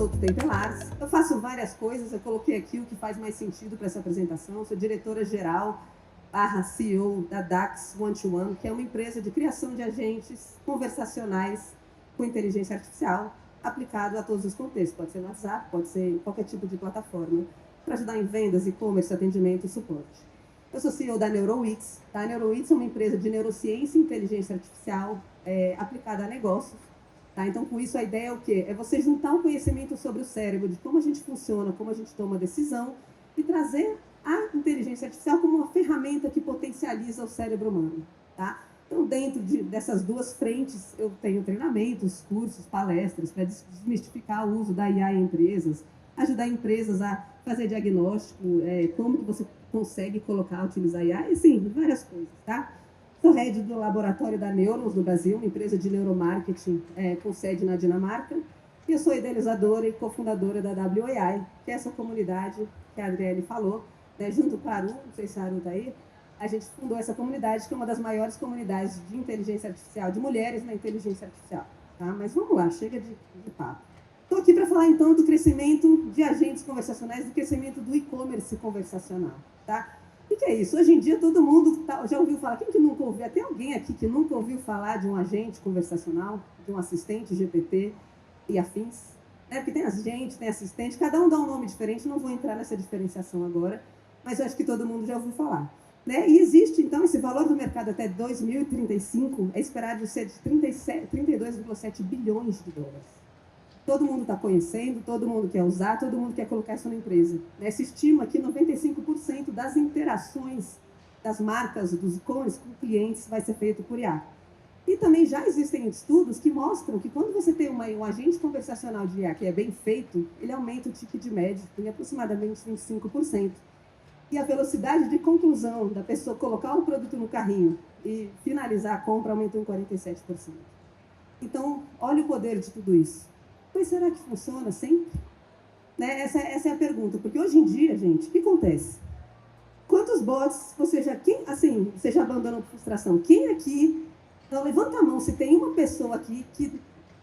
sou o Tutem Lars, eu faço várias coisas, eu coloquei aqui o que faz mais sentido para essa apresentação. Eu sou diretora-geral / CEO da DAX One-to-One, que é uma empresa de criação de agentes conversacionais com inteligência artificial, aplicado a todos os contextos. Pode ser no WhatsApp, pode ser em qualquer tipo de plataforma, para ajudar em vendas, e-commerce, atendimento e suporte. Eu sou CEO da NeuroWix. Tá? A NeuroWix é uma empresa de neurociência e inteligência artificial aplicada a negócios. Tá? Então, com isso, a ideia é o quê? É você juntar um conhecimento sobre o cérebro, de como a gente funciona, como a gente toma decisão, e trazer a inteligência artificial como uma ferramenta que potencializa o cérebro humano. Tá? Então, dentro dessas duas frentes, eu tenho treinamentos, cursos, palestras para desmistificar o uso da IA em empresas, ajudar empresas a fazer diagnóstico, como que você consegue colocar, utilizar IA, e sim, várias coisas, tá? Sou head do laboratório da Neurons do Brasil, uma empresa de neuromarketing com sede na Dinamarca, e eu sou idealizadora e cofundadora da WAI, que é essa comunidade que a Adriele falou, né, junto com a Aru, não sei se a Aru está aí, a gente fundou essa comunidade, que é uma das maiores comunidades de inteligência artificial, de mulheres na inteligência artificial. Tá? Mas vamos lá, chega de papo. Estou aqui para falar, então, do crescimento de agentes conversacionais, do crescimento do e-commerce conversacional. Tá? O que é isso? Hoje em dia, todo mundo já ouviu falar, quem que nunca ouviu? Tem alguém aqui que nunca ouviu falar de um agente conversacional, de um assistente GPT e afins? Porque tem agente, tem assistente, cada um dá um nome diferente, não vou entrar nessa diferenciação agora, mas eu acho que todo mundo já ouviu falar. Né? E existe, então, esse valor do mercado até 2035 é esperado ser de 32,7 bilhões de dólares. Todo mundo está conhecendo, todo mundo quer usar, todo mundo quer colocar isso na empresa. Né? Se estima que 95% das interações das marcas, dos e-commerce com clientes vai ser feito por IA. E também já existem estudos que mostram que quando você tem um agente conversacional de IA que é bem feito, ele aumenta o ticket médio em aproximadamente 25%. E a velocidade de conclusão da pessoa colocar o produto no carrinho e finalizar a compra aumentou em 47%. Então, olha o poder de tudo isso. Mas será que funciona sempre? Né? Essa é a pergunta, porque hoje em dia, gente, o que acontece? Quantos bots você já abandonou por frustração? Quem aqui, então levanta a mão se tem uma pessoa aqui que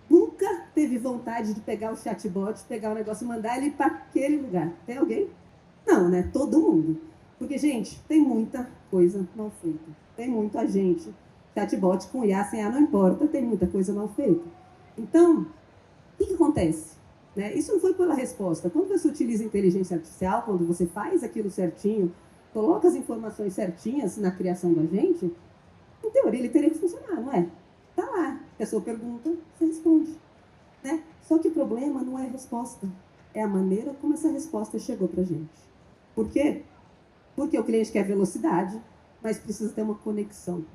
nunca teve vontade de pegar o chatbot, pegar o negócio e mandar ele para aquele lugar? Tem alguém? Não, né? Todo mundo. Porque, gente, tem muita coisa mal feita. Tem muita gente. Chatbot com IA, sem IA, não importa, tem muita coisa mal feita. Então, o que acontece? Né? Isso não foi pela resposta. Quando você utiliza inteligência artificial, quando você faz aquilo certinho, coloca as informações certinhas na criação do agente, em teoria ele teria que funcionar, não é? Tá lá. A pessoa pergunta, você responde. Né? Só que o problema não é a resposta. É a maneira como essa resposta chegou para a gente. Por quê? Porque o cliente quer velocidade, mas precisa ter uma conexão.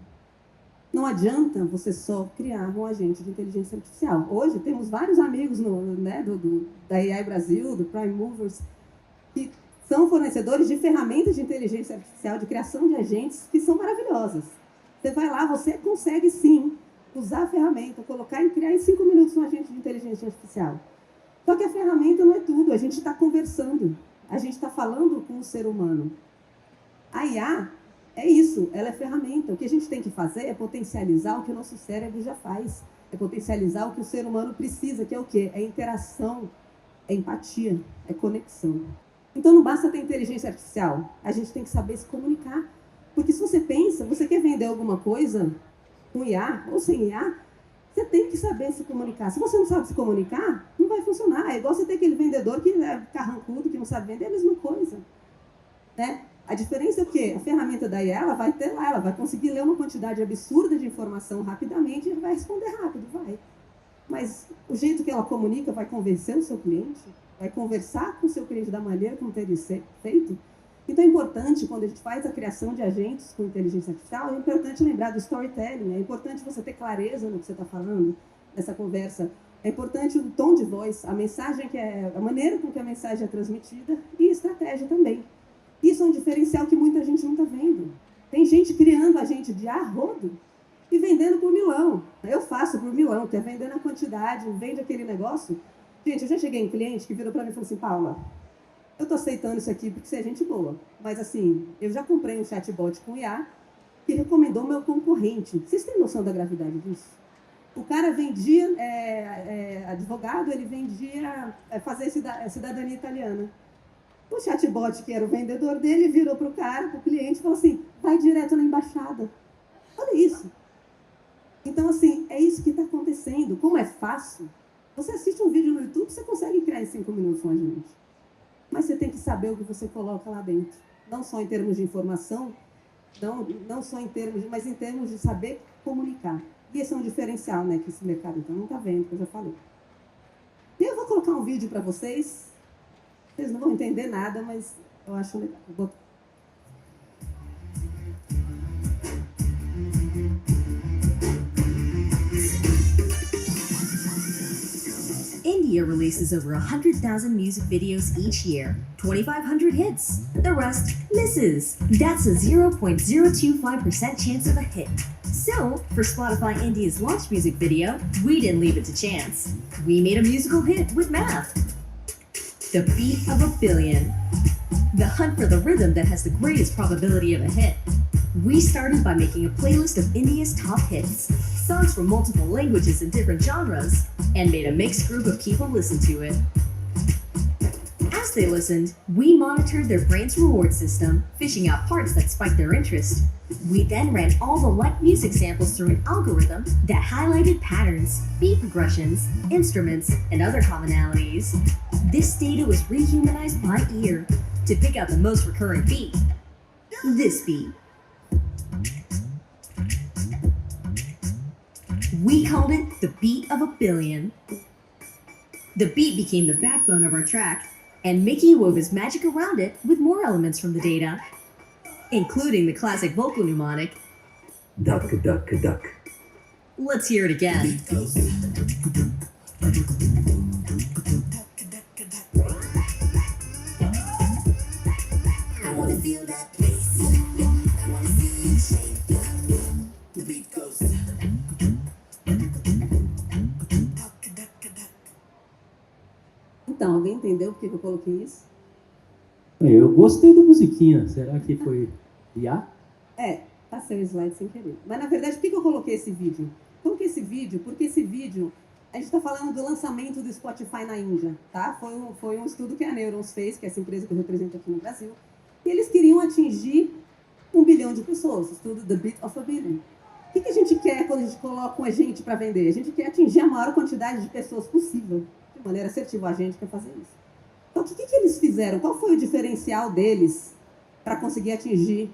Não adianta você só criar um agente de inteligência artificial. Hoje temos vários amigos da AI Brasil, do Prime Movers, que são fornecedores de ferramentas de inteligência artificial, de criação de agentes, que são maravilhosas. Você vai lá, você consegue sim usar a ferramenta, colocar e criar em 5 minutos um agente de inteligência artificial. Só que a ferramenta não é tudo, a gente está conversando. A gente está falando com o ser humano. A IA é isso, ela é ferramenta. O que a gente tem que fazer é potencializar o que o nosso cérebro já faz. É potencializar o que o ser humano precisa, que é o quê? É interação, é empatia, é conexão. Então não basta ter inteligência artificial, a gente tem que saber se comunicar. Porque se você pensa, você quer vender alguma coisa com IA ou sem IA, você tem que saber se comunicar. Se você não sabe se comunicar, não vai funcionar. É igual você ter aquele vendedor que é carrancudo, que não sabe vender, é a mesma coisa. Né? A diferença é que a ferramenta da IA, ela vai ter lá, ela vai conseguir ler uma quantidade absurda de informação rapidamente e vai responder rápido, vai. Mas o jeito que ela comunica vai convencer o seu cliente, vai conversar com o seu cliente da maneira como teria ser feito. Então é importante, quando a gente faz a criação de agentes com inteligência artificial, é importante lembrar do storytelling, é importante você ter clareza no que você está falando nessa conversa, é importante o tom de voz, a mensagem a maneira com que a mensagem é transmitida e estratégia também. Isso é um diferencial que muita gente não está vendo. Tem gente criando agente de arrodo e vendendo por milão. Eu faço por milão, que é vendendo a quantidade, vende aquele negócio. Gente, eu já cheguei em cliente que virou para mim e falou assim, Paula, eu estou aceitando isso aqui porque você é gente boa. Mas assim, eu já comprei um chatbot com IA que recomendou meu concorrente. Vocês têm noção da gravidade disso? O cara vendia, advogado, ele vendia fazer cidadania italiana. O chatbot, que era o vendedor dele, virou para o cara, para o cliente, e falou assim, vai direto na embaixada. Olha isso. Então, assim, é isso que está acontecendo. Como é fácil, você assiste um vídeo no YouTube, você consegue criar em 5 minutos um agente. Mas você tem que saber o que você coloca lá dentro. Não só em termos de informação, não só em termos, mas em termos de saber comunicar. E esse é um diferencial, né, que esse mercado então não está vendo, que eu já falei. E eu vou colocar um vídeo para vocês. Vocês não vão entender nada, mas eu acho legal. India releases over 100,000 music videos each year, 2,500 hits. The rest misses. That's a 0.025% chance of a hit. So, for Spotify India's launch music video, we didn't leave it to chance. We made a musical hit with math. The beat of a billion. The hunt for the rhythm that has the greatest probability of a hit. We started by making a playlist of India's top hits, songs from multiple languages and different genres, and made a mixed group of people listen to it. As they listened, we monitored their brain's reward system, fishing out parts that spiked their interest. We then ran all the liked music samples through an algorithm that highlighted patterns, beat progressions, instruments, and other commonalities. This data was rehumanized by ear to pick out the most recurring beat. This beat. We called it the beat of a billion. The beat became the backbone of our track, and Mickey wove his magic around it with more elements from the data, including the classic vocal mnemonic, duck, duck, duck. Let's hear it again. I wanna feel that bass. I wanna see you shake. The beat goes. Então, alguém entendeu por que eu coloquei isso? Eu gostei da musiquinha. Será que foi IA? Passei o slide sem querer. Mas, na verdade, por que eu coloquei esse vídeo? Coloquei esse vídeo porque esse vídeo, a gente está falando do lançamento do Spotify na Índia, tá? Foi um estudo que a Neurons fez, que é essa empresa que eu represento aqui no Brasil, e eles queriam atingir 1 bilhão de pessoas, o estudo The Beat of a Billion. O que a gente quer quando a gente coloca um agente para vender? A gente quer atingir a maior quantidade de pessoas possível, de maneira assertiva. A gente quer fazer isso. Então, o que eles fizeram? Qual foi o diferencial deles para conseguir atingir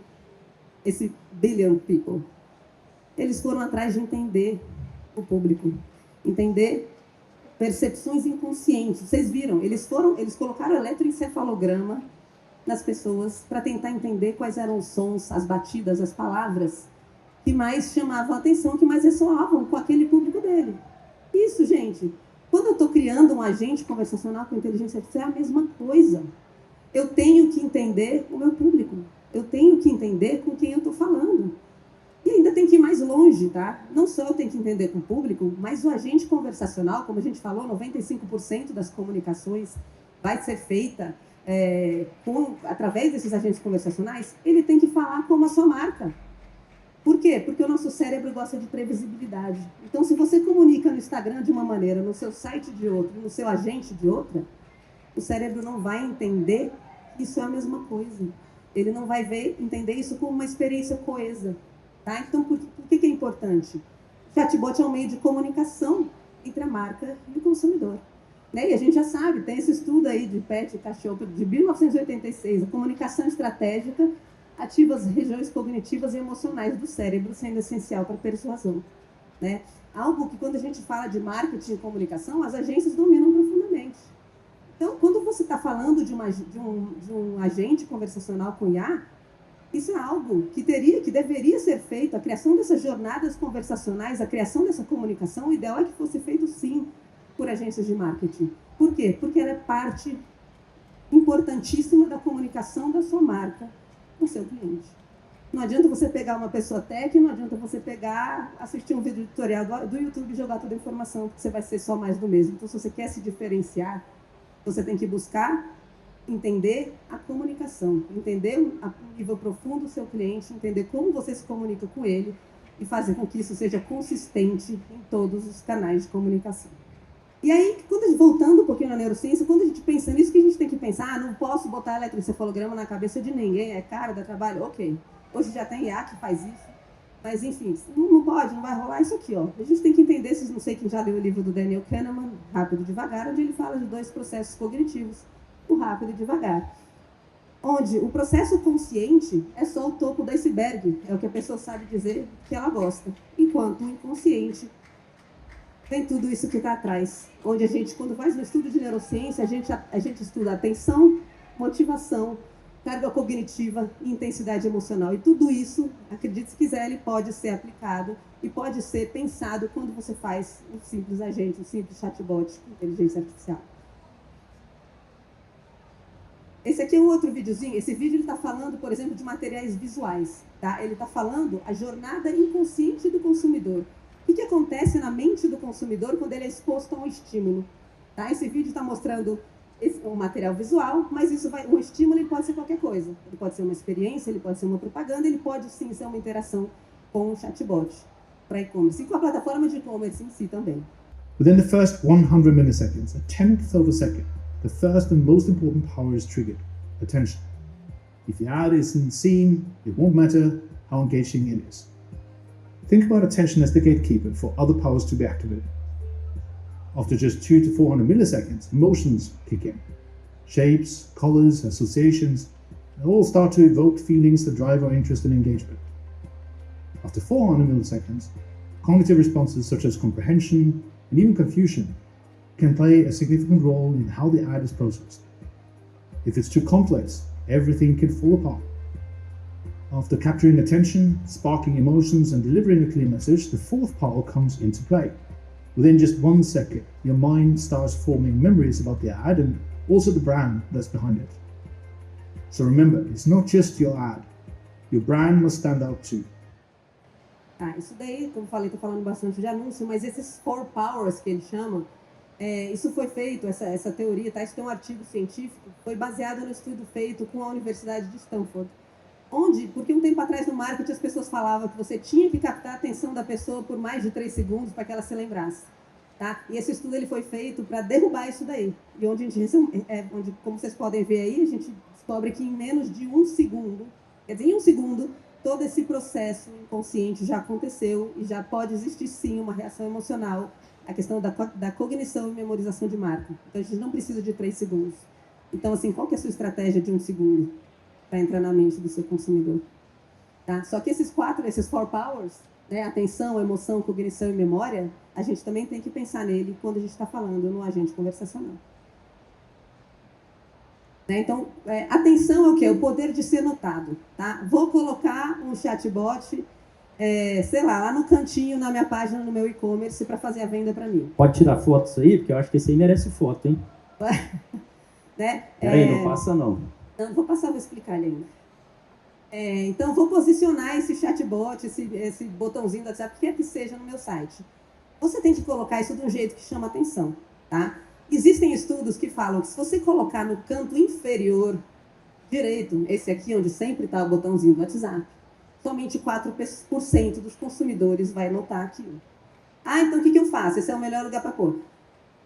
esse billion people? Eles foram atrás de entender o público, entender percepções inconscientes. Vocês viram? Eles colocaram eletroencefalograma nas pessoas para tentar entender quais eram os sons, as batidas, as palavras que mais chamavam a atenção, que mais ressoavam com aquele público dele. Isso, gente. Quando eu estou criando um agente conversacional com inteligência artificial, é a mesma coisa. Eu tenho que entender o meu público. Eu tenho que entender com quem eu estou falando. E ainda tem que ir mais longe, tá? Não só eu tenho que entender com o público, mas o agente conversacional, como a gente falou, 95% das comunicações vai ser feita através desses agentes conversacionais. Ele tem que falar como a sua marca. Por quê? Porque o nosso cérebro gosta de previsibilidade. Então, se você comunica no Instagram de uma maneira, no seu site de outra, no seu agente de outra, o cérebro não vai entender que isso é a mesma coisa. Ele não vai entender isso como uma experiência coesa. Tá? Então, por que é importante? O chatbot é um meio de comunicação entre a marca e o consumidor. Né? E a gente já sabe, tem esse estudo aí de Pat Cachopo, de 1986, a comunicação estratégica ativa as regiões cognitivas e emocionais do cérebro, sendo essencial para a persuasão. Né? Algo que, quando a gente fala de marketing e comunicação, as agências dominam profundamente. Então, quando você está falando de um agente conversacional com IA, isso é algo que deveria ser feito, a criação dessas jornadas conversacionais, a criação dessa comunicação, o ideal é que fosse feito, sim, por agências de marketing. Por quê? Porque ela é parte importantíssima da comunicação da sua marca com o seu cliente. Não adianta você pegar uma pessoa técnica, não adianta você assistir um vídeo tutorial do YouTube e jogar toda a informação, porque você vai ser só mais do mesmo. Então, se você quer se diferenciar, você tem que buscar entender a comunicação, entender o nível profundo do seu cliente, entender como você se comunica com ele e fazer com que isso seja consistente em todos os canais de comunicação. E aí, voltando um pouquinho na neurociência, quando a gente pensa nisso, que a gente tem que pensar, não posso botar eletroencefalograma na cabeça de ninguém, é cara, dá trabalho, ok. Hoje já tem IA que faz isso, mas enfim, não pode, não vai rolar isso aqui, ó. A gente tem que entender, não sei quem já leu o livro do Daniel Kahneman, Rápido e Devagar, onde ele fala de 2 processos cognitivos, o rápido e devagar. Onde o processo consciente é só o topo do iceberg, é o que a pessoa sabe dizer que ela gosta, enquanto o inconsciente tem tudo isso que está atrás, onde a gente, quando faz um estudo de neurociência, a gente estuda atenção, motivação, carga cognitiva e intensidade emocional. E tudo isso, acredite se quiser, ele pode ser aplicado e pode ser pensado quando você faz um simples agente, um simples chatbot com inteligência artificial. Esse aqui é um outro videozinho. Esse vídeo está falando, por exemplo, de materiais visuais. Tá? Ele está falando a jornada inconsciente do consumidor. O que acontece na mente do consumidor quando ele é exposto a um estímulo? Tá? Esse vídeo está mostrando um material visual, mas um estímulo ele pode ser qualquer coisa. Ele pode ser uma experiência, ele pode ser uma propaganda, ele pode sim ser uma interação com um chatbot para e-commerce e com a plataforma de e-commerce em si também. Within the first 100 milliseconds, a tenth of a second, the first and most important power is triggered: attention. If the ad isn't seen, it won't matter how engaging it is. Think about attention as the gatekeeper for other powers to be activated. After just 200 to 400 milliseconds, emotions kick in. Shapes, colors, associations, they all start to evoke feelings that drive our interest and engagement. After 400 milliseconds, cognitive responses such as comprehension and even confusion can play a significant role in how the ad is processed. If it's too complex, everything can fall apart. After capturing attention, sparking emotions, and delivering a clear message, the fourth power comes into play. Within just 1 second, your mind starts forming memories about the ad and also the brand that's behind it. So remember, it's not just your ad. Your brand must stand out too. Isso daí, como eu falei, estou falando bastante de anúncio, mas esses 4 powers que eles chamam, isso foi feito, essa teoria, tá? Isso tem um artigo científico, foi baseado no estudo feito com a Universidade de Stanford. Porque um tempo atrás no marketing as pessoas falavam que você tinha que captar a atenção da pessoa por mais de 3 segundos para que ela se lembrasse. Tá? E esse estudo ele foi feito para derrubar isso daí. E onde, como vocês podem ver aí, a gente descobre que em menos de 1 segundo, quer dizer, em 1 segundo, todo esse processo inconsciente já aconteceu e já pode existir sim uma reação emocional, a questão da cognição e memorização de marca. Então a gente não precisa de 3 segundos. Então, assim, qual que é a sua estratégia de 1 segundo para entrar na mente do seu consumidor? Tá? Só que esses 4 powers, né, atenção, emoção, cognição e memória, a gente também tem que pensar nele quando a gente está falando no agente conversacional. Né? Então, atenção é o quê? O poder de ser notado. Tá? Vou colocar um chatbot, sei lá no cantinho, na minha página, no meu e-commerce, para fazer a venda para mim. Pode tirar foto disso aí? Porque eu acho que esse aí merece foto, hein? Né? Peraí, não passa não. Não, vou passar, vou explicar ele ainda. Então, vou posicionar esse chatbot, esse botãozinho do WhatsApp, quer que seja no meu site. Você tem que colocar isso de um jeito que chama atenção. Tá? Existem estudos que falam que se você colocar no canto inferior direito, esse aqui onde sempre está o botãozinho do WhatsApp, somente 4% dos consumidores vai notar aquilo. Então o que eu faço? Esse é o melhor lugar para pôr.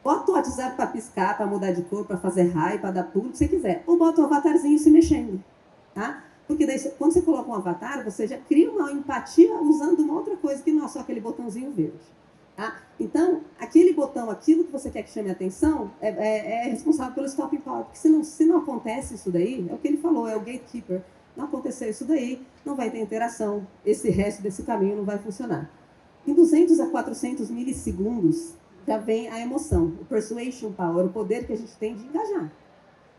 Bota o WhatsApp para piscar, para mudar de cor, para fazer raio, para dar pulo, o que você quiser. Ou bota o avatarzinho se mexendo. Tá? Porque daí, quando você coloca um avatar, você já cria uma empatia usando uma outra coisa que não é só aquele botãozinho verde. Tá? Então, aquele botão, aquilo que você quer que chame a atenção, é responsável pelo stopping power. Porque se não acontece isso daí, é o que ele falou, é o gatekeeper. Não aconteceu isso daí, não vai ter interação. Esse resto desse caminho não vai funcionar. Em 200 a 400 milissegundos, já vem a emoção, o persuasion power, o poder que a gente tem de engajar.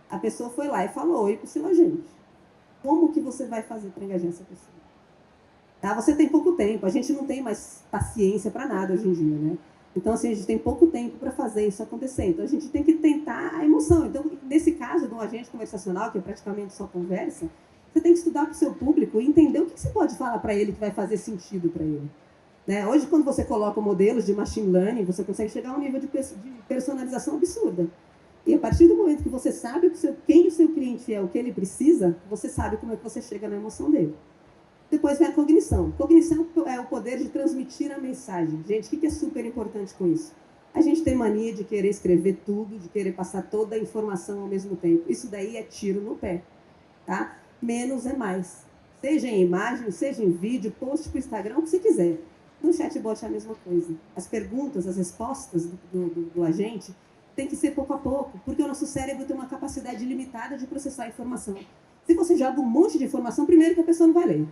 A pessoa foi lá e falou oi para o seu agente. Como que você vai fazer para engajar essa pessoa? Tá? Você tem pouco tempo, a gente não tem mais paciência para nada hoje em dia, né? Então, assim, a gente tem pouco tempo para fazer isso acontecer. Então, a gente tem que tentar a emoção. Então, nesse caso de um agente conversacional, que é praticamente só conversa, você tem que estudar para o seu público e entender o que você pode falar para ele que vai fazer sentido para ele. Né? Hoje, quando você coloca modelos de machine learning, você consegue chegar a um nível de personalização absurda. E a partir do momento que você sabe quem o seu cliente é, o que ele precisa, você sabe como é que você chega na emoção dele. Depois vem a cognição. Cognição é o poder de transmitir a mensagem. Gente, o que é super importante com isso? A gente tem mania de querer escrever tudo, de querer passar toda a informação ao mesmo tempo. Isso daí é tiro no pé, tá? Menos é mais. Seja em imagem, seja em vídeo, post para o Instagram, o que você quiser. No chatbot é a mesma coisa. As perguntas, as respostas do agente tem que ser pouco a pouco, porque o nosso cérebro tem uma capacidade limitada de processar a informação. Se você joga um monte de informação, primeiro que a pessoa não vai ler.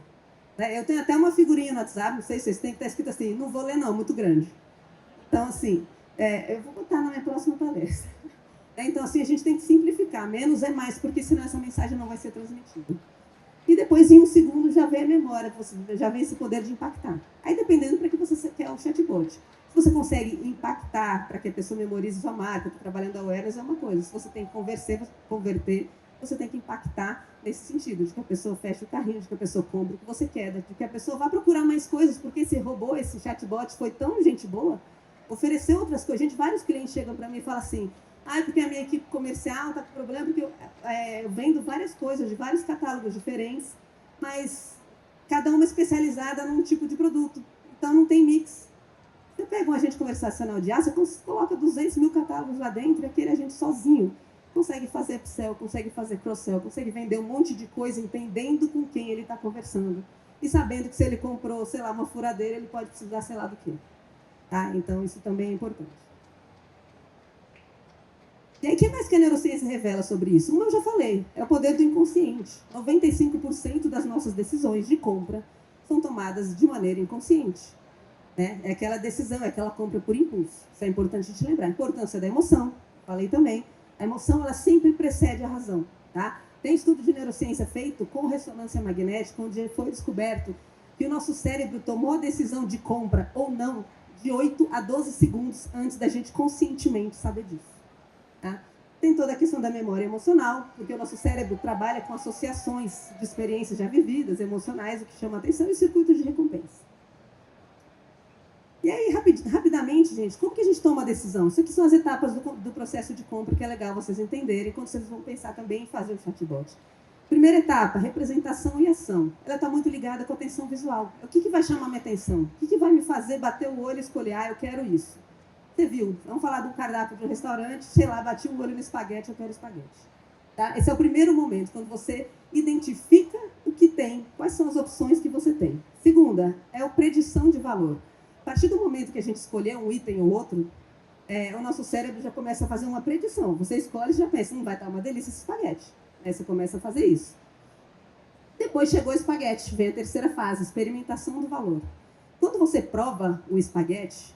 Eu tenho até uma figurinha no WhatsApp, não sei se vocês têm, que está escrito assim, não vou ler não, muito grande. Então, assim, eu vou botar na minha próxima palestra. Então, assim, a gente tem que simplificar, menos é mais, porque senão essa mensagem não vai ser transmitida. E depois, em um segundo, já vem a memória, já vem esse poder de impactar. Aí, dependendo para que você quer o chatbot. Se você consegue impactar para que a pessoa memorize sua marca, está trabalhando awareness, é uma coisa. Se você tem que converter, você tem que impactar nesse sentido, de que a pessoa feche o carrinho, de que a pessoa compre o que você quer, de que a pessoa vá procurar mais coisas, porque esse robô, esse chatbot foi tão gente boa, ofereceu outras coisas. Gente, vários clientes chegam para mim e falam assim, porque a minha equipe comercial está com problema, porque eu vendo várias coisas, de vários catálogos diferentes, mas cada uma especializada num tipo de produto. Então, não tem mix. Você pega um agente conversacional de você coloca 200 mil catálogos lá dentro e aquele agente sozinho consegue fazer upsell, consegue fazer cross-sell, consegue vender um monte de coisa entendendo com quem ele está conversando e sabendo que se ele comprou, sei lá, uma furadeira, ele pode precisar, sei lá do quê. Tá? Então, isso também é importante. E aí, o que mais que a neurociência revela sobre isso? Como eu já falei, é o poder do inconsciente. 95% das nossas decisões de compra são tomadas de maneira inconsciente. Né? É aquela decisão, é aquela compra por impulso. Isso é importante a gente lembrar. A importância da emoção, falei também. A emoção, ela sempre precede a razão. Tá? Tem estudo de neurociência feito com ressonância magnética, onde foi descoberto que o nosso cérebro tomou a decisão de compra ou não de 8 a 12 segundos antes da gente conscientemente saber disso. Tá? Tem toda a questão da memória emocional, porque o nosso cérebro trabalha com associações de experiências já vividas, emocionais, o que chama atenção, e o circuito de recompensa. E aí, rapidamente, gente, como que a gente toma a decisão? Isso aqui são as etapas do processo de compra, que é legal vocês entenderem, quando vocês vão pensar também em fazer o chatbot. Primeira etapa, representação e ação. Ela está muito ligada com a atenção visual. O que vai chamar minha atenção? O que vai me fazer bater o olho e escolher, eu quero isso? Você viu? Vamos falar de um cardápio de um restaurante, sei lá, bati o olho no espaguete, eu quero espaguete. Tá? Esse é o primeiro momento, quando você identifica o que tem, quais são as opções que você tem. Segunda, é a predição de valor. A partir do momento que a gente escolher um item ou outro, o nosso cérebro já começa a fazer uma predição. Você escolhe e já pensa, não vai estar uma delícia esse espaguete. Aí você começa a fazer isso. Depois chegou o espaguete, vem a terceira fase, experimentação do valor. Quando você prova o espaguete,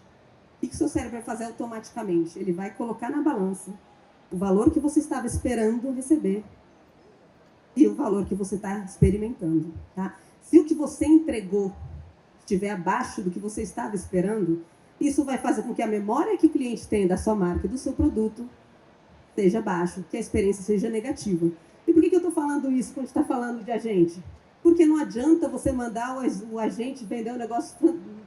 o que o seu cérebro vai fazer automaticamente? Ele vai colocar na balança o valor que você estava esperando receber e o valor que você está experimentando. Tá? Se o que você entregou estiver abaixo do que você estava esperando, isso vai fazer com que a memória que o cliente tem da sua marca e do seu produto seja baixa, que a experiência seja negativa. E por que eu estou falando isso quando a gente está falando de agente? Porque não adianta você mandar o agente vender um negócio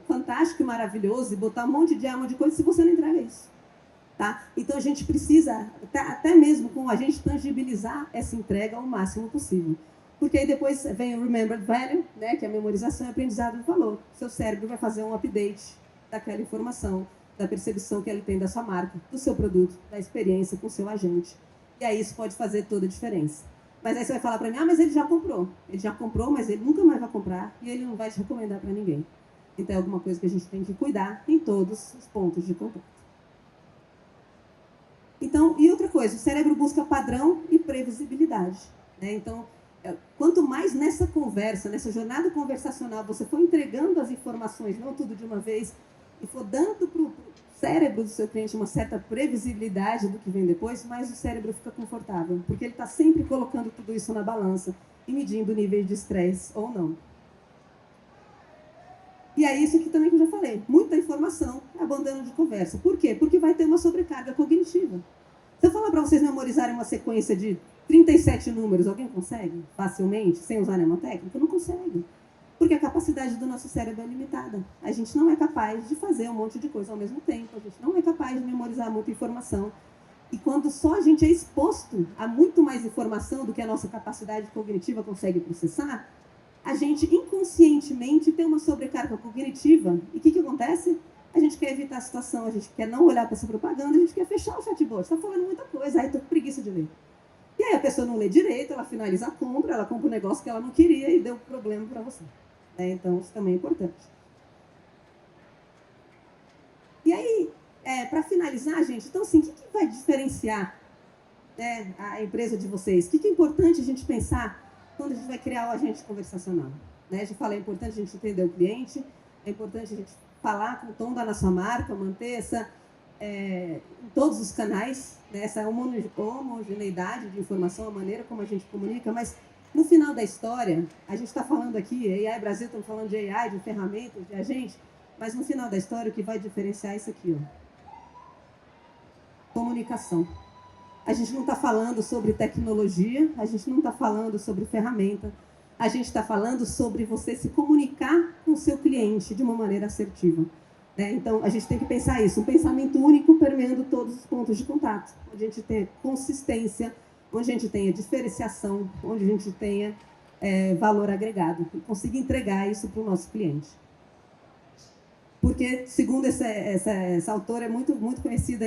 fantástico e maravilhoso e botar um monte de arma de coisa se você não entrega isso. Tá? Então, a gente precisa, até mesmo com o agente, tangibilizar essa entrega ao máximo possível. Porque aí depois vem o Remembered Value, né, que é a memorização e aprendizado do valor. Seu cérebro vai fazer um update daquela informação, da percepção que ele tem da sua marca, do seu produto, da experiência com o seu agente. E aí isso pode fazer toda a diferença. Mas aí você vai falar para mim, mas ele já comprou. Ele já comprou, mas ele nunca mais vai comprar e ele não vai te recomendar para ninguém. Então é alguma coisa que a gente tem que cuidar em todos os pontos de contato. Então, e outra coisa, o cérebro busca padrão e previsibilidade. Né? Então, quanto mais nessa conversa, nessa jornada conversacional, você for entregando as informações, não tudo de uma vez, e for dando para o cérebro do seu cliente uma certa previsibilidade do que vem depois, mais o cérebro fica confortável, porque ele está sempre colocando tudo isso na balança e medindo o nível de estresse ou não. E é isso aqui também que eu já falei, muita informação, abandono de conversa. Por quê? Porque vai ter uma sobrecarga cognitiva. Se eu falar para vocês memorizarem uma sequência de 37 números, alguém consegue facilmente, sem usar nenhuma técnica? Não consegue. Porque a capacidade do nosso cérebro é limitada. A gente não é capaz de fazer um monte de coisa ao mesmo tempo. A gente não é capaz de memorizar muita informação. E quando só a gente é exposto a muito mais informação do que a nossa capacidade cognitiva consegue processar, a gente inconscientemente tem uma sobrecarga cognitiva. E o que acontece? A gente quer evitar a situação, a gente quer não olhar para essa propaganda, a gente quer fechar o chatbot. Está falando muita coisa, aí estou com preguiça de ler. E aí a pessoa não lê direito, ela finaliza a compra, ela compra um negócio que ela não queria e deu problema para você. Então, isso também é importante. E aí, para finalizar, gente, então assim, o que vai diferenciar, né, a empresa de vocês? O que é importante a gente pensar quando a gente vai criar o agente conversacional? Né? Já falei, é importante a gente entender o cliente, é importante a gente falar com o tom da nossa marca, manter essa, em todos os canais, né, essa homogeneidade de informação, a maneira como a gente comunica, mas no final da história, a gente está falando aqui, AI Brasil, estamos falando de AI, de ferramentas, de agente, mas no final da história o que vai diferenciar é isso aqui, ó. Comunicação. A gente não está falando sobre tecnologia, a gente não está falando sobre ferramenta, a gente está falando sobre você se comunicar com o seu cliente de uma maneira assertiva. Né? Então, a gente tem que pensar isso, um pensamento único permeando todos os pontos de contato, onde a gente tenha consistência, onde a gente tenha diferenciação, onde a gente tenha valor agregado e consiga entregar isso para o nosso cliente. Porque, segundo essa autora, é muito conhecida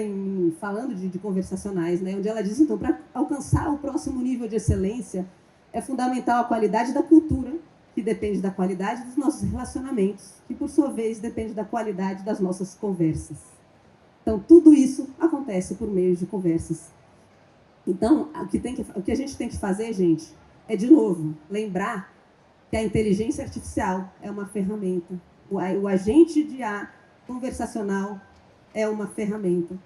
falando de conversacionais, né? Onde ela diz, então, para alcançar o próximo nível de excelência, é fundamental a qualidade da cultura, que depende da qualidade dos nossos relacionamentos, que, por sua vez, depende da qualidade das nossas conversas. Então, tudo isso acontece por meio de conversas. Então, o que a gente tem que fazer, gente, é, de novo, lembrar que a inteligência artificial é uma ferramenta. O agente de IA conversacional é uma ferramenta.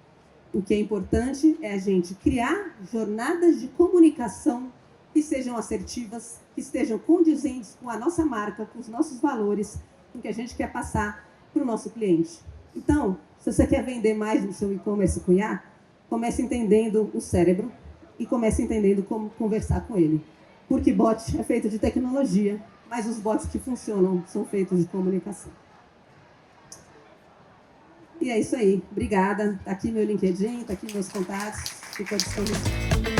O que é importante é a gente criar jornadas de comunicação que sejam assertivas, que estejam condizentes com a nossa marca, com os nossos valores, com o que a gente quer passar para o nosso cliente. Então, se você quer vender mais no seu e-commerce com IA, comece entendendo o cérebro e comece entendendo como conversar com ele. Porque bot é feito de tecnologia, mas os bots que funcionam são feitos de comunicação. E é isso aí. Obrigada. Está aqui meu LinkedIn, está aqui meus contatos. Fico à disposição.